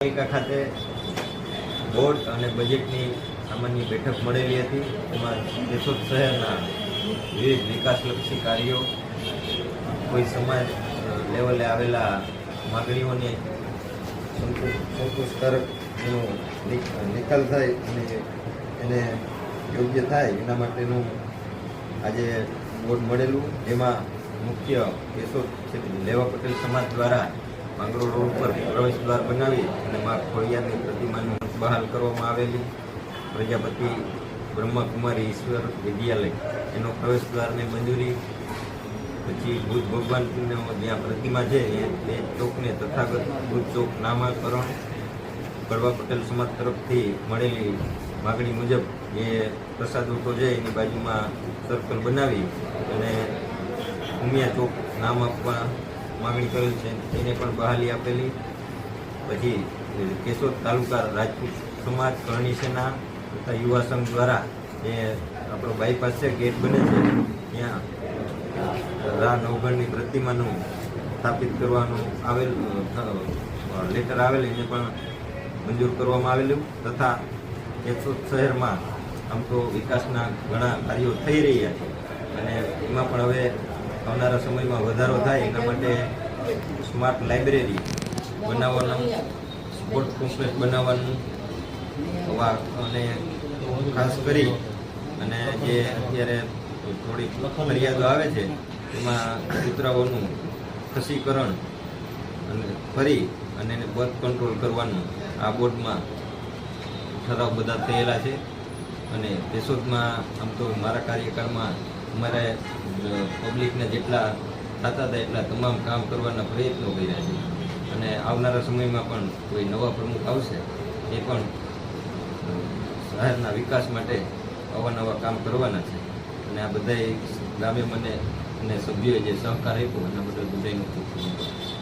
પાલિકા ખાતે બોર્ડ અને બજેટની સામાન્ય બેઠક મળેલી હતી। એમાં કેશોદ શહેરના વિવિધ વિકાસલક્ષી કાર્યો, કોઈ સમાજ લેવલે આવેલા માગણીઓને સંતોષકારક નિકાલ થાય અને એને યોગ્ય થાય એના માટેનું આજે બોર્ડ મળેલું। એમાં મુખ્ય કેશોદ લેવા પટેલ સમાજ દ્વારા માંગરોળ રોડ ઉપર પ્રવેશ દ્વાર બનાવી અને મા ખોડિયારની પ્રતિમાનું બહાલ કરવામાં આવેલી। પ્રજાપતિ બ્રહ્માકુમારી ઈશ્વર વિદ્યાલય એનો પ્રવેશ દ્વારને મંજૂરી, પછી બુદ્ધ ભગવાનનો જ્યાં પ્રતિમા છે એ ચોકને તથાગત બુદ્ધ ચોક નામકરણ કડવા પટેલ સમાજ તરફથી મળેલી માગણી મુજબ એ પ્રસાદ ઓટો છે એની બાજુમાં સર્કલ બનાવી અને ઉમિયા ચોક નામ આપવા માગણી કરેલ છે, એને પણ બહાલી આપેલી। પછી કેશોદ તાલુકા રાજપૂત સમાજ કરણી સેના તથા યુવા સંઘ દ્વારા જે આપણો બાયપાસ છે ગેટ બને છે ત્યાં રા નવગણની પ્રતિમાનું સ્થાપિત કરવાનું લેટર આવેલ એને પણ મંજૂર કરવામાં આવેલું। તથા કેશોદ શહેરમાં આમ તો વિકાસના ઘણા કાર્યો થઈ રહ્યા છે અને એમાં પણ હવે આવનારા સમયમાં વધારો થાય એના માટે સ્માર્ટ લાઇબ્રેરી બનાવવાનું, સ્પોર્ટ કોમ્પ્લેક્સ બનાવવાનું અને ખાસ કરી અને જે અત્યારે થોડીક ફરિયાદો આવે છે એમાં કૂતરાઓનું ખસીકરણ અને ફરી અને એને બર્થ કંટ્રોલ કરવાનું આ બોર્ડમાં ઠરાવ બધા થયેલા છે। અને કેશોદમાં આમ તો મારા કાર્યકાળમાં અમારે પબ્લિકને જેટલા થતા હતા એટલા તમામ કામ કરવાના પ્રયત્નો કર્યા છે અને આવનારા સમયમાં પણ કોઈ નવા પ્રમુખ આવશે એ પણ શહેરના વિકાસ માટે અવાનવા કામ કરવાના છે અને આ બધાએ ગામે મને અને સભ્યોએ જે સહકાર આપ્યો એના બદલ બધાનો ખૂબ ખૂબ આભાર।